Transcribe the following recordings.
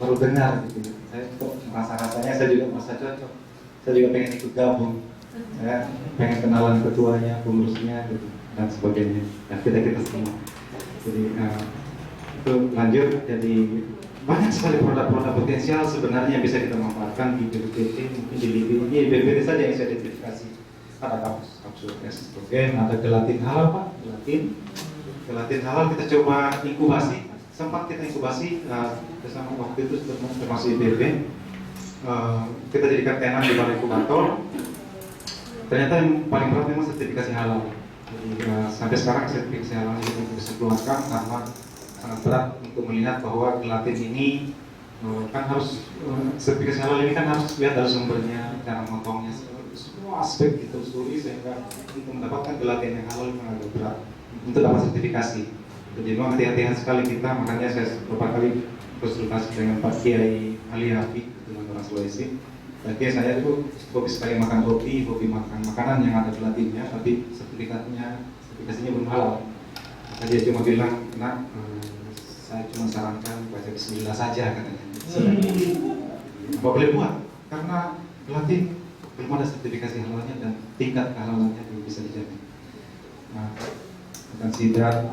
baru dengar gitu. Saya kok rasanya saya juga merasa cocok. Saya juga pengen ikut gabung. Saya pengen kenalan ketuanya, pengurusnya gitu dan sebagainya. Dan kita semua. Jadi itu lanjut. Jadi banyak sekali produk-produk potensial sebenarnya yang bisa kita manfaatkan di BPPT, mungkin di LIBI. Ini BPPT saja yang saya identifikasi. Ada kapsul estrogen, ada gelatin halal Pak, gelatin halal kita coba inkubasi. Sempat kita inkubasi bersama waktu itu termasuk IPB. Kita jadikan tenan di balai inkubator. Ternyata yang paling berat memang sertifikasi halal. Jadi sampai sekarang sertifikasi halal itu bisa keluarkan karena sangat berat untuk melihat bahwa gelatin ini kan harus sertifikasi halal ini kan harus lihat dari sumbernya, cara motongnya, semua aspek ditelusuri sehingga untuk mendapatkan gelatin yang halal memang agak berat untuk dapat sertifikasi. Jadi memang hati-hati sekali kita, makanya saya beberapa kali konsultasi dengan Pak Kiai Ali Hafi dengan orang Sulawesi. Dan saya itu hobi sekali makan roti, hobi makan makanan yang ada gelatinnya, tapi sertifikasinya belum halal. Maka dia cuma bilang, nah, saya cuma sarankan baca Bismillah saja katanya. Apa boleh buat? Karena gelatin belum ada sertifikasi halalnya dan tingkat kehalalannya belum bisa dijamin. Nah, dan sidrat,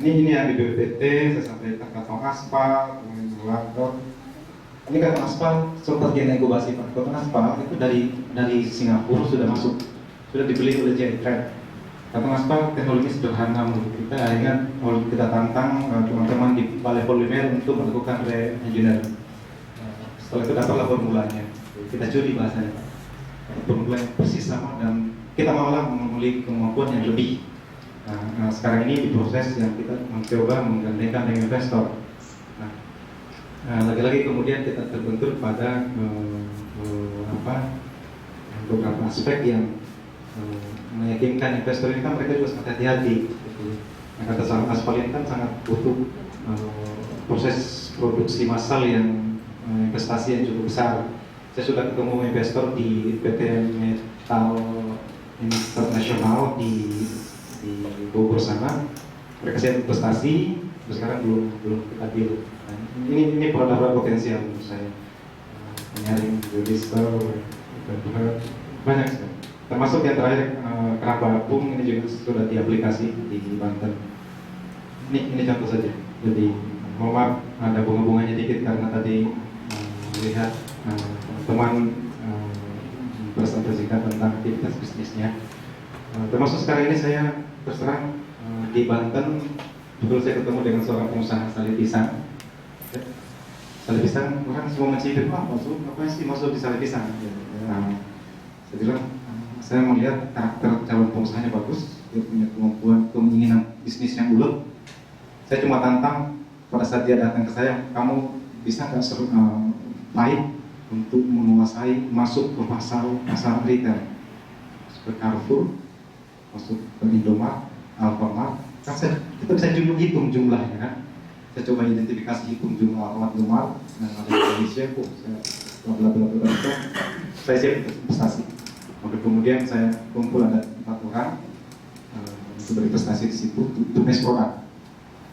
ini yang di BPPT saya sampaikan kantong aspal, kemudian gelagor. Ini kantong aspal strategi inkubasi Pak. Kantong aspal itu dari Singapura sudah masuk, sudah dibeli oleh J-Trade. Kantong aspal teknologi sederhana menurut kita, akhirnya kita tantang teman-teman di Balai Polimer untuk melakukan re-engineering. Setelah itu dapatlah formulanya, kita curi bahasanya Pak. Formula yang persis sama dan kita malah memiliki kemampuan yang lebih. Nah, sekarang ini di proses yang kita mencoba menggandengkan dengan investor. Lagi-lagi kemudian kita terbentur pada beberapa aspek yang meyakinkan investor ini kan mereka juga sangat hati-hati. Kata aspal ini kan sangat butuh proses produksi massal yang investasi yang cukup besar. Saya sudah ketemu investor di PT Metal Internasional di Bogor sana. Mereka siap investasi, terus sekarang belum kita deal. Nah, ini produk potensial menurut saya. Menyaring investor banyak sekali. Termasuk yang terakhir keramba apung ini juga sudah diaplikasi di Banten. Ini contoh saja. Jadi mohon maaf ada bunga-bunganya dikit karena tadi melihat teman presentasikan tentang aktivitas bisnisnya. Termasuk sekarang ini saya terserang di Banten, betul saya ketemu dengan seorang pengusaha sale pisang. Sale pisang, orang semua mencibir, apa sih masuk di sale pisang? Saya bilang, saya melihat karakter calon pengusahanya bagus, dia punya kemampuan, keinginan bisnis yang ulet. Saya cuma tantang pada saat dia datang ke saya, kamu bisa nggak baik untuk menguasai masuk ke pasar retail, ke Carrefour, masuk ke Indomaret, Alfamart, kan kita bisa hitung jumlahnya kan. Saya coba identifikasi hitung jumlah Alfamart, Indomaret, dan ada Indonesia, saya siap investasi. Maka kemudian saya kumpul ada 4 orang untuk berinvestasi di situ untuk base produk.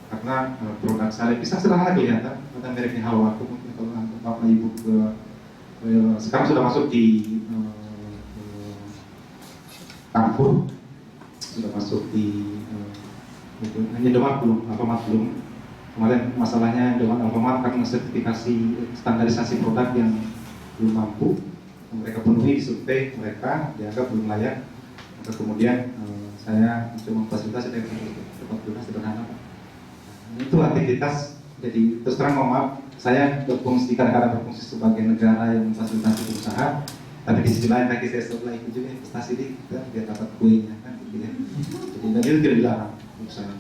Karena produk sale pisang sederhana kelihatan, ada mereknya Halwaku, mungkin kalau Bapak Ibu sekarang sudah masuk di Carrefour, sudah masuk di Indomaret belum, Alfamart belum. Kemarin masalahnya Indomaret Alfamart karena sertifikasi standarisasi produk yang belum mampu, mereka penuhi di survei, mereka dianggap belum layak. Maka kemudian saya mencoba memfasilitasi dengan tempat sederhana. Itu aktivitas, jadi terus terang mohon maaf, saya berfungsi kadang-kadang berfungsi sebagai negara yang memfasilitasi usaha, tapi di sisi lain kaki saya setelah itu juga investasi di kita biar dapat kuenya kan gitu ya. Jadi dan itu tidak dilarang usaha,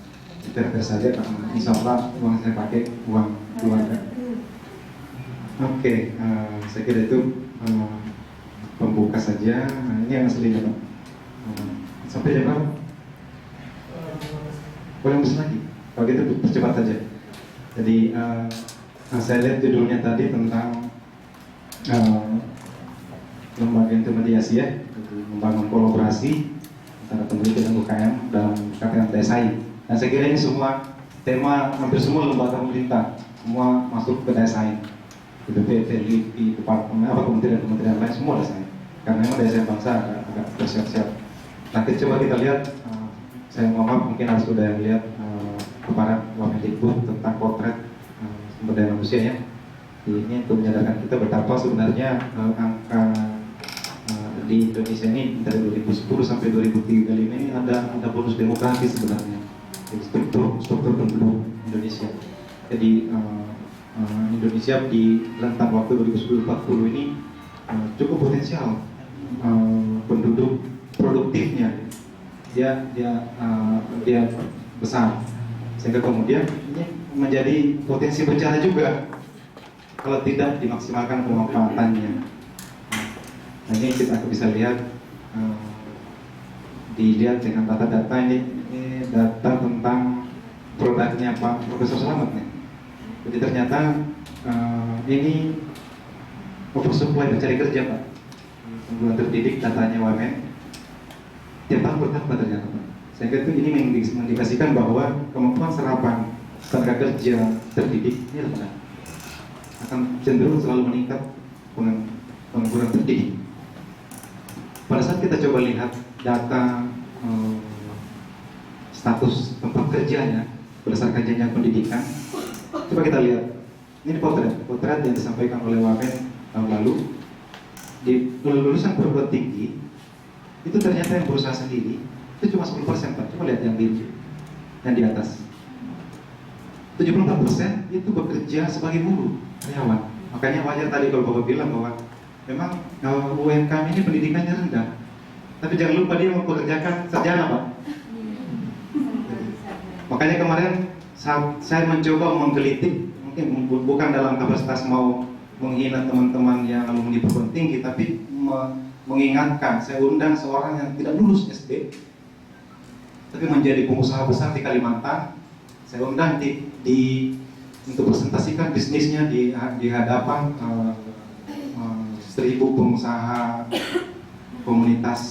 fair saja karena insya Allah uang saya pakai uang keluarga. Oke, saya kira itu pembuka saja. Ini yang aslinya Pak. Sampai jam berapa? Boleh masuk lagi? Kalau gitu percepat saja. Jadi saya lihat judulnya tadi tentang lembaga intermediasi ya, jadi membangun kolaborasi antara peneliti dan UKM dalam KPM DSI. Dan saya kira ini semua tema, hampir semua lembaga pemerintah semua masuk ke daya saing. BPPT, LIPI, departemen apa kementerian lain semua ada saya. Karena memang dari saya bangsa agak bersiap-siap. Nanti coba kita lihat, saya mohon maaf mungkin harus sudah lihat paparan Wamendikbud tentang potret sumber daya manusia ya. Ini untuk menyadarkan kita betapa sebenarnya angka di Indonesia ini dari 2010 sampai 2035 ini ada bonus demografi sebenarnya di struktur penduduk Indonesia. Jadi Indonesia di rentang waktu 2010-40 ini cukup potensial penduduk produktifnya dia besar, sehingga kemudian ini menjadi potensi bencana juga kalau tidak dimaksimalkan pemanfaatannya. Nah, ini kita bisa lihat dilihat dengan data-data ini data tentang produknya Pak Profesor Slamet nih. Jadi ternyata ini oversupply mencari kerja Pak. Penggunaan terdidik datanya WMN tiap tahun bertambah ternyata Pak. Sehingga itu ini mengindikasikan bahwa kemampuan serapan tenaga kerja terdidik ini rendah, akan cenderung selalu meningkat pengangguran terdidik. Pada saat kita coba lihat data status tempat kerjanya berdasarkan jenjang pendidikan, coba kita lihat ini potret yang disampaikan oleh Wamen tahun lalu. Di lulusan perguruan tinggi itu ternyata yang berusaha sendiri itu cuma 10% Pak. Coba lihat yang di atas 74% itu bekerja sebagai buruh karyawan. Makanya wajar tadi kalau Bapak bilang bahwa memang UMKM ini pendidikannya rendah, tapi jangan lupa dia mempekerjakan sarjana Pak. Makanya kemarin saya mencoba menggelitik, mungkin bukan dalam kapasitas mau menghina teman-teman yang alumni perguruan tinggi, tapi mengingatkan. Saya undang seorang yang tidak lulus SD tapi menjadi pengusaha besar di Kalimantan. Saya undang untuk presentasikan bisnisnya di hadapan 1.000 pengusaha komunitas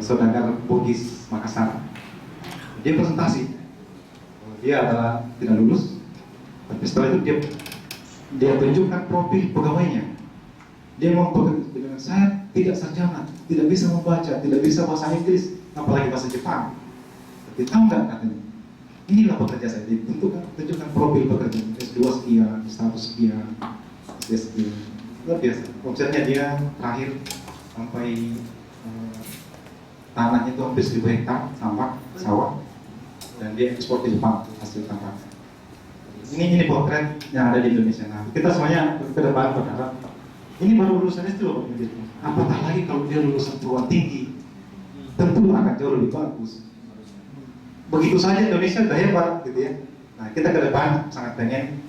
saudagar Bugis Makassar. Dia presentasi, dia adalah tidak lulus, tapi setelah itu dia tunjukkan profil pegawainya. Dia mau dengan saya tidak sarjana, tidak bisa membaca, tidak bisa bahasa Inggris, apalagi bahasa Jepang. Tapi tahu nggak katanya? Inilah pekerja saya. Tunjukkan profil pekerja S2 sekian, status sekian, S3 sekian. Luar biasa. Omsetnya dia terakhir sampai tanahnya itu hampir 1.000 hektar sawah, dan dia ekspor ke Jepang hasil tambang. Ini potret yang ada di Indonesia. Nah, kita semuanya ke depan berharap ini baru lulusan SD loh Pak. Apatah lagi kalau dia lulusan perguruan tinggi, tentu akan jauh lebih bagus. Begitu saja Indonesia sudah hebat gitu ya. Nah, kita ke depan sangat pengen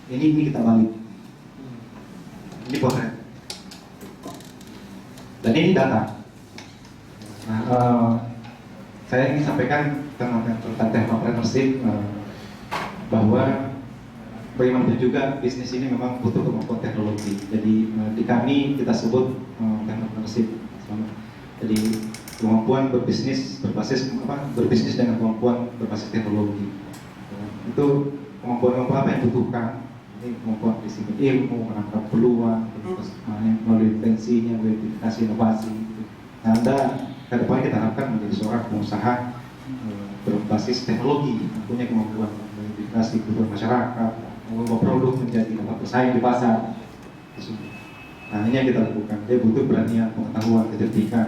ini kita balik. Ini potret. Dan ini data. Nah, saya ingin sampaikan tentang technopreneurship, bahwa bagaimanapun juga bisnis ini memang butuh kemampuan teknologi. Jadi di kami kita sebut technopreneurship. Jadi kemampuan berbisnis dengan kemampuan berbasis teknologi. Itu kemampuan apa yang dibutuhkan? Ini kemampuan disiplin ilmu, menangkap peluang, melalui intensinya, verifikasi inovasi. Nah, Anda ke depan kita harapkan menjadi seorang pengusaha berbasis teknologi, punya kemampuan verifikasi kebutuhan masyarakat, mengubah produk menjadi dapat bersaing di pasar. Nah, ini yang kita lakukan. Dia butuh beranian, pengetahuan, kecerdikan.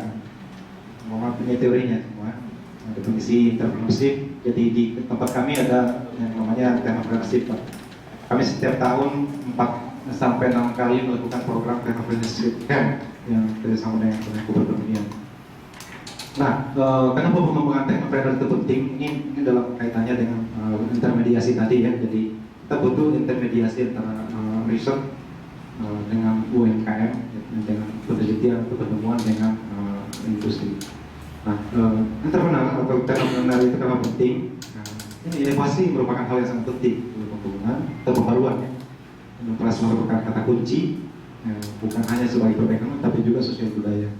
Mohon punya teorinya semua. Definisi entrepreneurship. Jadi di tempat kami ada yang namanya technopreneurship. Kami setiap tahun 4 sampai 6 kali melakukan program technopreneurship camp yang bersama dengan Kementerian Dunia. Nah, kenapa pengembangan technopreneur itu penting? Ini dalam kaitannya dengan intermediasi tadi ya. Jadi kita butuh intermediasi antara riset dengan UMKM, dengan penelitian, pertemuan dengan industri. Nah, entrepreneur atau technopreneur itu kenapa penting? Ini inovasi merupakan hal yang sangat penting untuk pembangunan atau pembaruan ya. Inovasi merupakan kata kunci, bukan hanya sebagai perbaikan, tapi juga sosial budaya.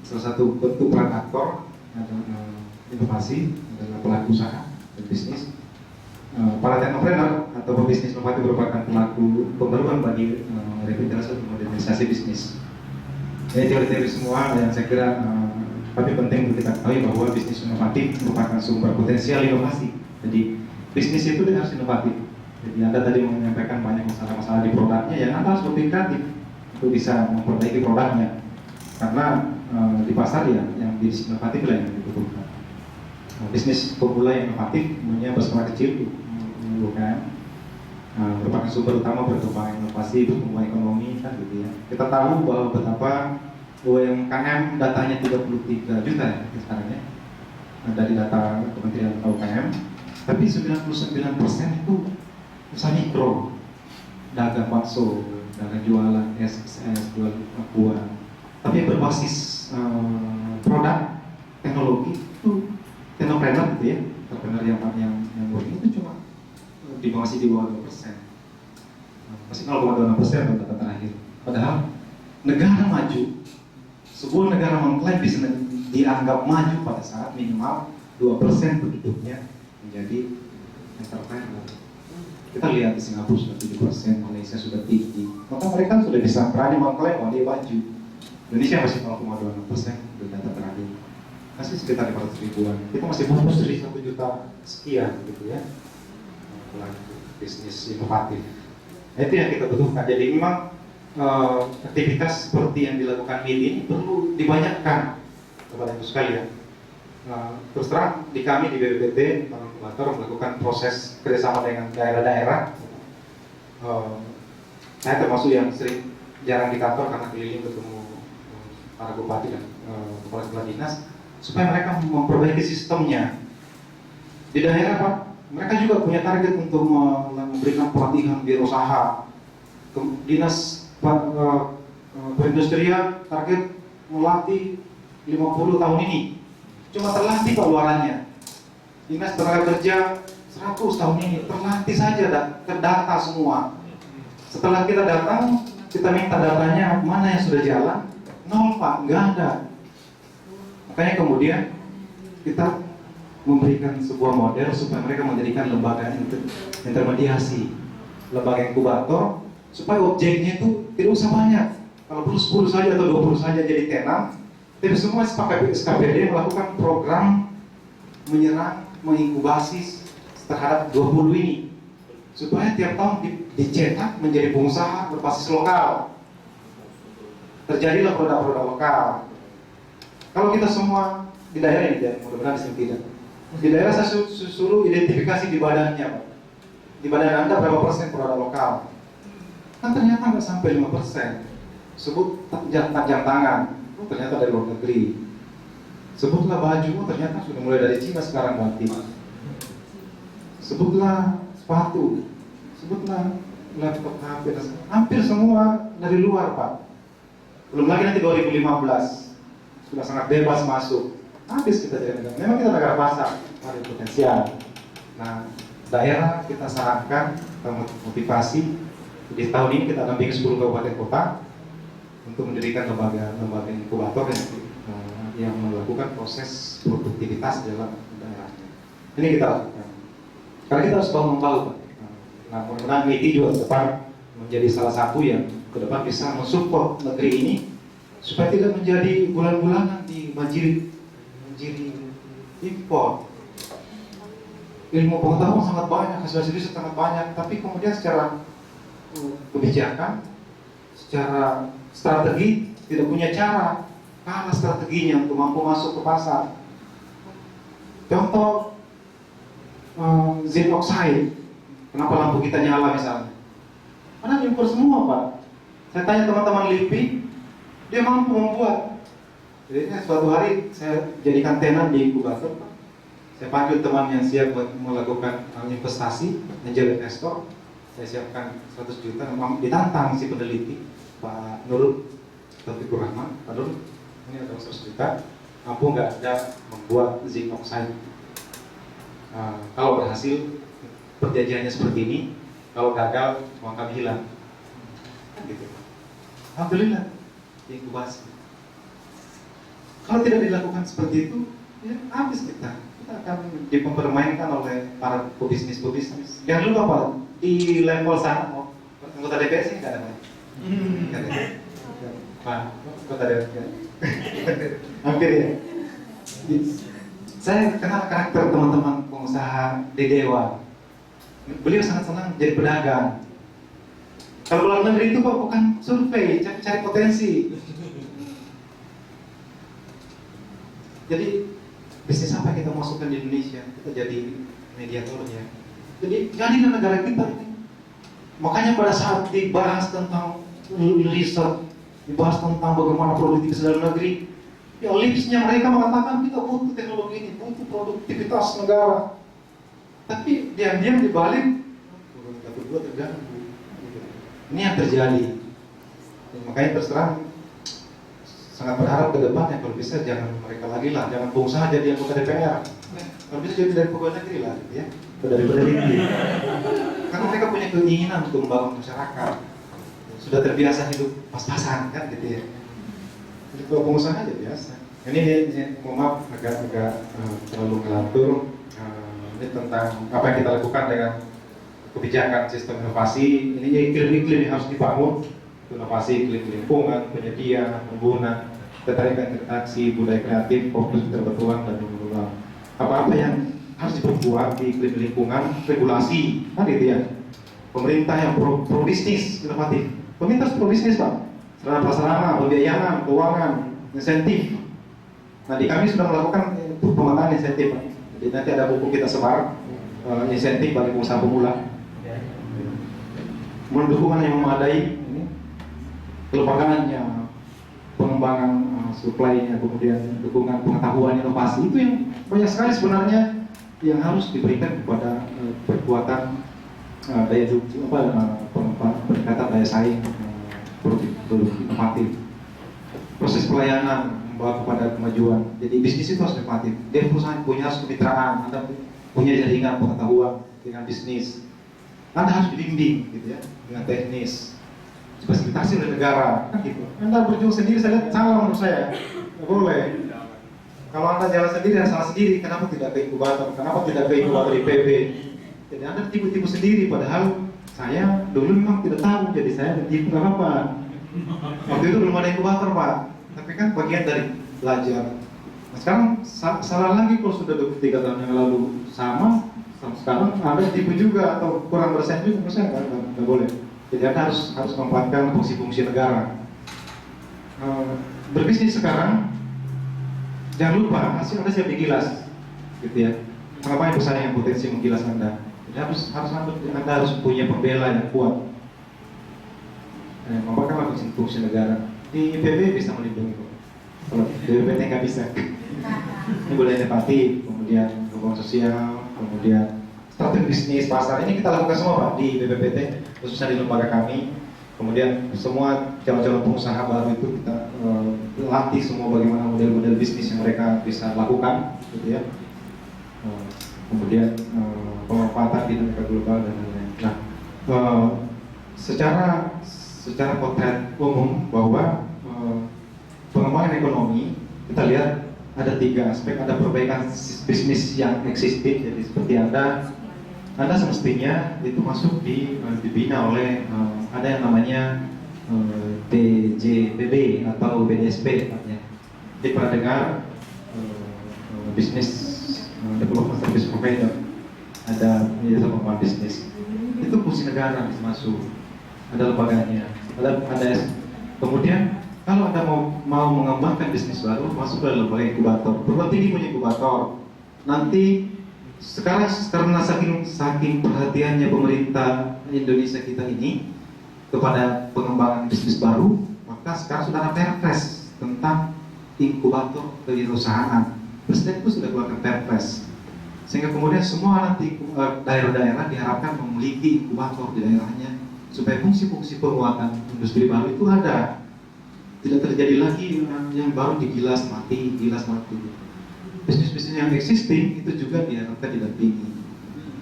Salah satu bentuk peran aktor adalah inovasi adalah pelaku usaha dan bisnis. Para technopreneur atau pebisnis inovatif merupakan pelaku pembaruan bagi revitalisasi atau modernisasi bisnis. Ini teori-teori semua yang saya kira tapi penting untuk kita ketahui bahwa bisnis inovatif merupakan sumber potensial inovasi. Jadi bisnis itu harus inovatif. Jadi Anda tadi menyampaikan banyak masalah-masalah di produknya, yang Anda harus lebih kreatif untuk bisa memperbaiki produknya. Karena di pasar ya, yang bisnis inovatif lah yang dibutuhkan. Bisnis pemula yang inovatif, umumnya berskala kecil, bukan merupakan sumber utama perkembangan inovasi, pertumbuhan ekonomi, kan gitu ya. Kita tahu bahwa betapa UMKM datanya 33 juta ya sekarang ya, dari data Kementerian UMKM. Tapi 99% itu usaha mikro, dagang bakso, dagang jualan es, jual buah. Tapi yang berbasis produk teknologi itu teknopreneur gitu ya, entrepreneur yang itu cuma masih di bawah 2%, masih 0,26% data terakhir. Padahal negara maju, sebuah negara mengklaim bisa dianggap maju pada saat minimal 2% penduduknya menjadi entrepreneur. Kita lihat di Singapura sudah 7%, Malaysia sudah tinggi, maka mereka sudah bisa berani mengklaim bahwa dia maju. Indonesia masih 0,26% dari data terakhir, masih sekitar 500 ribuan. Kita masih bonus dari 1 juta sekian gitu ya, pelaku bisnis inovatif. Nah, itu yang kita butuhkan. Jadi memang aktivitas seperti yang dilakukan MIT ini perlu dibanyakkan kepada itu sekalian. Terus terang di kami di BPPT para inkubator melakukan proses kerjasama dengan daerah-daerah. Saya termasuk yang sering jarang di kantor karena keliling ketemu para bupati dan kepala dinas supaya mereka memperbaiki sistemnya. Di daerah Pak, mereka juga punya target untuk memberikan pelatihan wirausaha. Dinas perindustrian target melatih 50 tahun ini. Cuma terlatih pengeluarannya. Dinas tenaga kerja 100 tahun ini terlatih saja, terdata semua. Setelah kita datang, kita minta datanya mana yang sudah jalan, 0 Pak, nggak ada. Makanya kemudian kita memberikan sebuah model supaya mereka menjadikan lembaga intermediasi, lembaga inkubator, supaya objeknya itu tidak usah banyak. Kalau perlu 10 saja atau 20 saja jadi tenang, tapi semua sepakat SKPD melakukan program menyerang, menginkubasi terhadap 20 ini, supaya tiap tahun dicetak menjadi pengusaha berbasis lokal. Terjadilah produk-produk lokal. Kalau kita semua di daerah ini, mudah-mudahan di sini tidak. Di daerah saya suruh identifikasi di badannya, Pak. Di badan Anda berapa persen produk lokal? Kan ternyata nggak sampai 5%. Sebut jam tangan, ternyata dari luar negeri. Sebutlah baju, ternyata sudah mulai dari Cina sekarang batik. Sebutlah sepatu, sebutlah laptop HP, hampir semua dari luar Pak. Belum lagi nanti 2015 sudah sangat bebas masuk. Habis kita jadi negara. Memang kita negara pasar, ada potensial. Nah, daerah kita sarankan, kita motivasi. Di tahun ini kita akan bikin 10 kabupaten kota untuk mendirikan lembaga inkubator yang melakukan proses produktivitas dalam daerahnya. Ini kita lakukan. Karena kita harus bangun-bangun, Pak. Nah, mudah-mudahan MITI juga ke depan menjadi salah satu yang ke depan bisa mensupport negeri ini supaya tidak menjadi bulan-bulanan di banjir impor. Ilmu pengetahuan sangat banyak, hasil riset sangat banyak, tapi kemudian secara kebijakan, secara strategi tidak punya cara, kalah strateginya untuk mampu masuk ke pasar. Contoh zinc oxide, kenapa lampu kita nyala misalnya? Karena impor semua Pak. Saya tanya teman-teman LIPI, dia mampu membuat. Jadi suatu hari saya jadikan tenan di inkubator, Pak. Saya panggil teman yang siap melakukan investasi, angel investor. Saya siapkan 100 juta, memang ditantang si peneliti Pak Nurul Taufikur Rahman. Pak Nurul, ini ada 100 juta, mampu nggak ada membuat zinc oxide? Kalau berhasil perjanjiannya seperti ini, kalau gagal uang kami hilang. Kan gitu. Alhamdulillah inkubasi. Kalau tidak dilakukan seperti itu, ya habis kita akan dipermainkan oleh para pebisnis. Jangan lupa Pak, di level sana, anggota DPR sih nggak ada Pak? Nggak ada. Pak, anggota DPR. Hampir ya. Saya kenal karakter teman-teman pengusaha di Dewa. Beliau sangat senang jadi pedagang. Kalau luar negeri itu Pak bukan survei, cari potensi. Jadi bisnis apa kita masukkan di Indonesia? Kita jadi mediatornya. Jadi jadi negara kita ini. Makanya pada saat dibahas tentang riset, dibahas tentang bagaimana produktivitas dalam negeri, ya lipsnya mereka mengatakan kita butuh teknologi ini, butuh produktivitas negara. Tapi diam-diam dibalik, kita berdua terganggu. Ini yang terjadi. Makanya terus terang sangat berharap ke depannya kalau bisa jangan mereka lagi lah, jangan pengusaha jadi anggota DPR. Kalau bisa jadi dari pegawai negeri lah, ya, dari peneliti. Karena mereka punya keinginan untuk membangun masyarakat. Sudah terbiasa hidup pas-pasan kan gitu ya. Jadi kalau pengusaha aja biasa. Ini mohon maaf agak terlalu ngelantur. Ini tentang apa yang kita lakukan dengan kebijakan sistem inovasi. Ini iklim-iklim yang harus dibangun. Inovasi iklim lingkungan, penyedia, pengguna, keterikatan interaksi, budaya kreatif, fokus keterbetulan dan pengelolaan. Apa-apa yang harus diperkuat di iklim lingkungan, regulasi, kan gitu ya. Pemerintah yang pro bisnis inovatif. Pemerintah pro bisnis Pak. Sarana prasarana, pembiayaan, keuangan, insentif. Nah di kami sudah melakukan pemetaan insentif Pak. Jadi nanti ada buku kita sebar insentif bagi pengusaha pemula. Kemudian dukungan yang memadai. Kelembagaannya, pengembangan supply-nya, kemudian dukungan pengetahuan inovasi itu yang banyak sekali sebenarnya yang harus diberikan kepada perkuatan daya dukung peningkatan daya saing produk inovatif. Proses pelayanan membawa kepada kemajuan. Jadi bisnis itu harus inovatif. Dia perusahaan punya harus kemitraan, Anda punya jaringan pengetahuan dengan bisnis. Anda harus dibimbing gitu ya dengan teknis. Fasilitasi oleh negara, kan gitu. Anda berjuang sendiri, saya lihat salah menurut saya. Nggak boleh. Kalau Anda jalan sendiri dan salah sendiri, kenapa tidak ke inkubator? Kenapa tidak ke inkubator IPB? Jadi Anda tipu-tipu sendiri, padahal saya dulu memang tidak tahu, jadi saya tipu nggak apa-apa. Waktu itu belum ada inkubator Pak, tapi kan bagian dari belajar. Nah, sekarang salah lagi kalau sudah 23 tahun yang lalu sama sekarang Anda tipu juga atau kurang bersaing juga, menurut saya nggak boleh. Jadi Anda harus memanfaatkan fungsi-fungsi negara. Berbisnis sekarang, jangan lupa hasil Anda siap digilas, gitu ya. Ngapain perusahaan yang potensi menggilas Anda? Jadi Anda harus punya pembela yang kuat. Memanfaatkan fungsi negara. Di IPB bisa melindungi kok. Kalau di BPT nggak bisa. Ini boleh inovatif, kemudian hubungan sosial, kemudian strategi bisnis pasar. Ini kita lakukan semua Pak di BPPT, khususnya di lembaga kami. Kemudian semua calon-calon pengusaha baru itu kita latih semua bagaimana model-model bisnis yang mereka bisa lakukan, gitu ya. Kemudian pemanfaatan dinamika global dan lain-lain. Nah, secara potret umum bahwa pengembangan ekonomi kita lihat ada 3 aspek. Ada perbaikan bisnis yang existing, jadi seperti Anda semestinya itu masuk dibina oleh ada yang namanya DJBB atau BDSP artinya. Jadi pernah dengar bisnis development service provider, ada jasa pengembangan bisnis. Itu fungsi negara bisa masuk, ada lembaganya, ada kemudian kalau Anda mau mengembangkan bisnis baru, masuk ke lembaga inkubator. Perguruan tinggi punya inkubator. Nanti sekarang karena saking perhatiannya pemerintah Indonesia kita ini kepada pengembangan bisnis baru, maka sekarang sudah ada Perpres tentang inkubator kewirausahaan. Presiden itu sudah keluarkan Perpres, sehingga kemudian semua nanti daerah-daerah diharapkan memiliki inkubator di daerahnya supaya fungsi-fungsi penguatan industri baru itu ada. Tidak terjadi lagi yang baru digilas mati. Bisnis-bisnis yang existing itu juga diharapkan didampingi.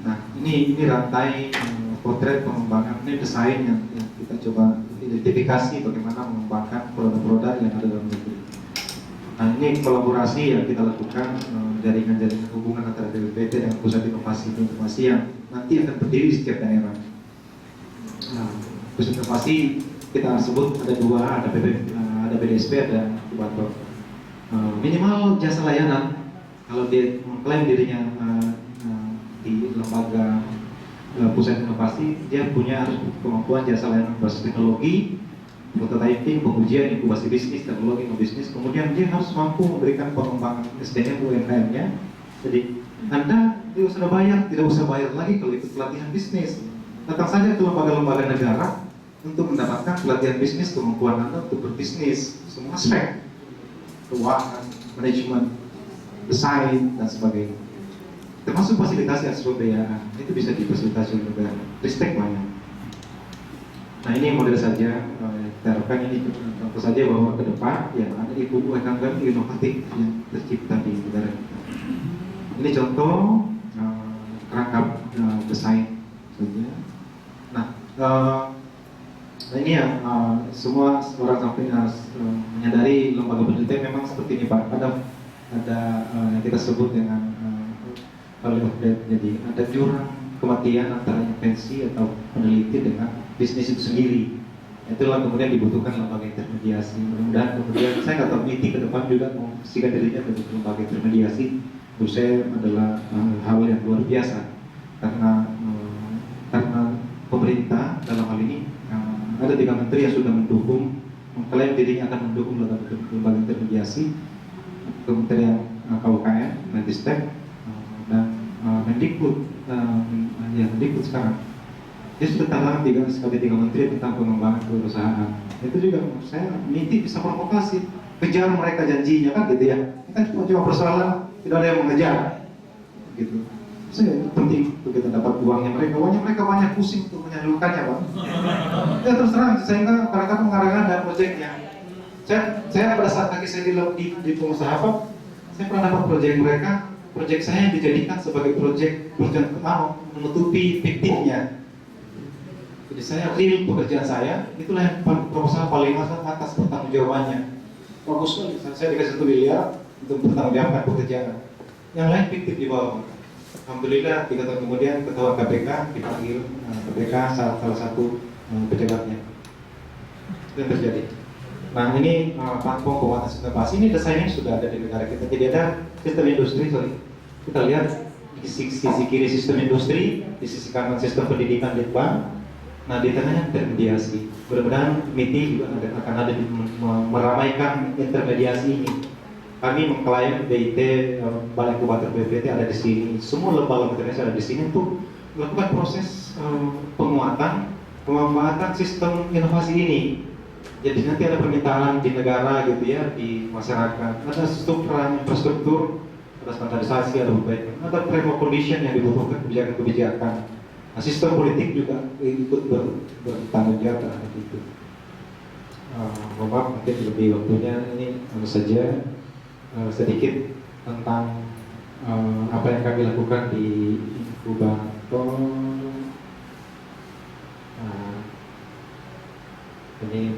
Nah, ini rantai potret pengembangan, ini desain yang kita coba identifikasi bagaimana mengembangkan produk-produk yang ada dalam negeri. Nah, ini kolaborasi yang kita lakukan, jaringan-jaringan hubungan antara BPPT dengan pusat inovasi yang nanti akan berdiri di setiap daerah. Pusat inovasi kita sebut ada dua, ada BDSP, ada inkubator. Minimal jasa layanan, kalau dia mengklaim dirinya di lembaga pusat inovasi, dia punya harus kemampuan jasa layanan berbasis teknologi, prototyping, pengujian, inkubasi bisnis, teknologi, bisnis. Kemudian dia harus mampu memberikan pengembangan SDM UMKM-nya. Jadi Anda tidak usah bayar, tidak usah bayar lagi kalau ikut pelatihan bisnis. Datang saja ke lembaga-lembaga negara untuk mendapatkan pelatihan bisnis, kemampuan Anda untuk berbisnis, semua aspek, keuangan, manajemen, desain, dan sebagainya. Termasuk fasilitasi akses pembiayaan, itu bisa difasilitasi oleh negara. Ristek banyak. Nah ini model saja, kita harapkan ini contoh saja bahwa ke depan ya ada ibu UMKM inovatif yang tercipta di negara kita. Ini contoh kerangka desain saja. Nah, ini yang semua orang sampai menyadari lembaga penelitian memang seperti ini Pak. Ada yang kita sebut dengan value of death. Jadi ada jurang kematian antara invensi atau peneliti dengan bisnis itu sendiri. Itulah kemudian dibutuhkan lembaga intermediasi. Mudah-mudahan kemudian saya nggak tahu MITI ke depan juga memposisikan dirinya sebagai lembaga intermediasi. Menurut saya adalah hal yang luar biasa karena pemerintah dalam hal ini ada 3 menteri yang sudah mendukung, mengklaim dirinya akan mendukung lembaga intermediasi, Kementerian KUKM, Menristek, dan Mendikbud, Mendikbud sekarang. Dia sudah tantangan sebagai 3 menteri tentang pengembangan kewirausahaan. Itu juga menurut saya MITI bisa provokasi, kejar mereka janjinya kan gitu ya. Kan cuma persoalan tidak ada yang mengejar, gitu. Saya penting untuk kita dapat uangnya mereka banyak pusing untuk menyalurkannya Pak. Ya terus terang, sehingga kadang-kadang mengarahkan ada proyeknya. Saya pada saat kaki saya di pengusaha Pak, saya pernah dapat proyek mereka. Proyek saya dijadikan sebagai proyek menutupi fiktifnya. Jadi saya real pekerjaan saya, itulah yang proposal paling atas pertanggungjawabannya. Bagus sekali, saya dikasih 1 miliar untuk bertanggungjawabkan pekerjaan. Yang lain fiktif di bawah. Alhamdulillah 3 tahun kemudian ketua KPK dipanggil KPK salah satu pejabatnya. Itu yang terjadi. Nah ini platform penguatan sistem inovasi ini desainnya sudah ada di negara kita. Jadi ada sistem industri, kita lihat di sisi kiri sistem industri, di sisi kanan sistem pendidikan di depan. Nah di tengahnya intermediasi. Mudah-mudahan MITI juga akan ada di meramaikan intermediasi ini. Kami mengklaim BIT, Balai Inkubator BPT ada di sini. Semua lembaga internasional ada di sini untuk melakukan proses penguatan, pemanfaatan sistem inovasi ini. Jadi nanti ada permintaan di negara gitu ya, di masyarakat. Ada infrastruktur, ada standarisasi, ada perbaikan, ada framework condition yang dibutuhkan kebijakan-kebijakan. Nah, sistem politik juga ikut bertanggung jawab terhadap itu. Maaf, mungkin lebih waktunya ini saja sedikit tentang apa yang kami lakukan di inkubator. Ini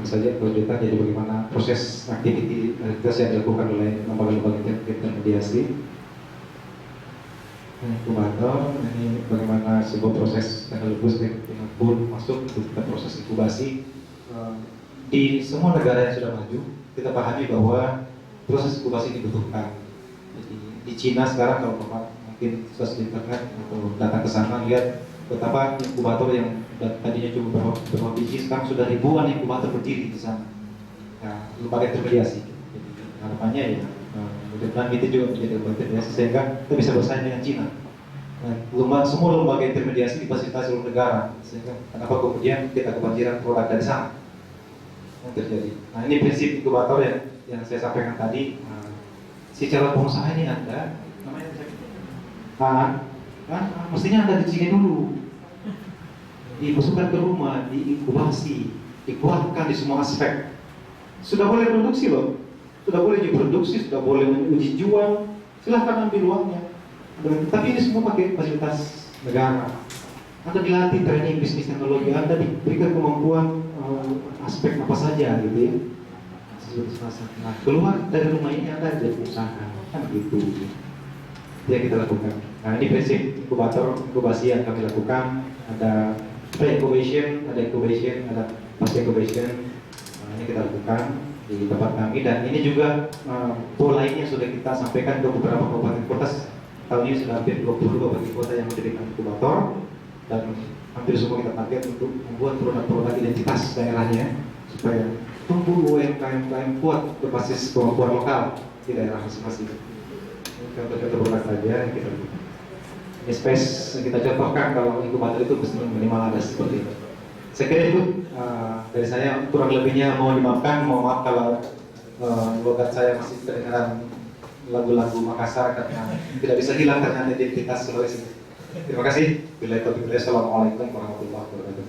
saja kelanjutan, jadi bagaimana proses aktivitas yang dilakukan oleh lembaga-lembaga intermediasi inkubator. Ini bagaimana sebuah proses teknologi dengan pun masuk untuk proses inkubasi di semua negara yang sudah maju. Kita pahami bahwa proses inkubasi dibutuhkan. Jadi di Cina sekarang kalau Bapak mungkin search di internet atau datang ke sana lihat betapa inkubator yang tadinya cuma beberapa biji sekarang sudah ribuan inkubator berdiri di sana. Nah, lembaga intermediasi. Jadi harapannya ya mudah-mudahan itu juga menjadi lembaga intermediasi sehingga kita bisa bersaing dengan Cina. Nah, semua lembaga intermediasi difasilitasi oleh negara sehingga kenapa kemudian kita kebanjiran produk dari sana yang terjadi. Nah ini prinsip inkubator yang saya sampaikan tadi. Secara pengusaha ini Anda namanya mestinya Anda di sini dulu, dimasukkan ke rumah, diinkubasi, dikuatkan di semua aspek. Sudah boleh produksi loh, sudah boleh diproduksi, sudah boleh uji jual, silahkan ambil uangnya. Tapi ini semua pakai fasilitas negara. Anda dilatih training bisnis teknologi, Anda diberikan kemampuan aspek apa saja gitu ya. Nah, keluar dari rumah ini Anda jadi usaha, kan gitu. Itu yang kita lakukan. Nah ini prinsip inkubasi yang kami lakukan. Ada pre-incubation, ada post incubation. Ini kita lakukan di tempat kami, dan ini juga pola ini yang sudah kita sampaikan ke beberapa kabupaten kota. Tahun ini sudah hampir 20 kabupaten kota yang mendirikan inkubator, dan hampir semua kita target untuk membuat produk-produk identitas daerahnya supaya tumbuh UMKM kuat berbasis kemampuan lokal di daerah masing-masing. Ini contoh-contoh produk saja yang kita lakukan. Ini space yang kita contohkan kalau inkubator itu minimal ada seperti itu. Saya kira itu dari saya, kurang lebihnya mohon dimaafkan, mohon maaf kalau logat saya masih kedengaran lagu-lagu Makassar karena tidak bisa hilang ternyata identitas Sulawesi. Terima kasih. Assalamualaikum warahmatullahi wabarakatuh.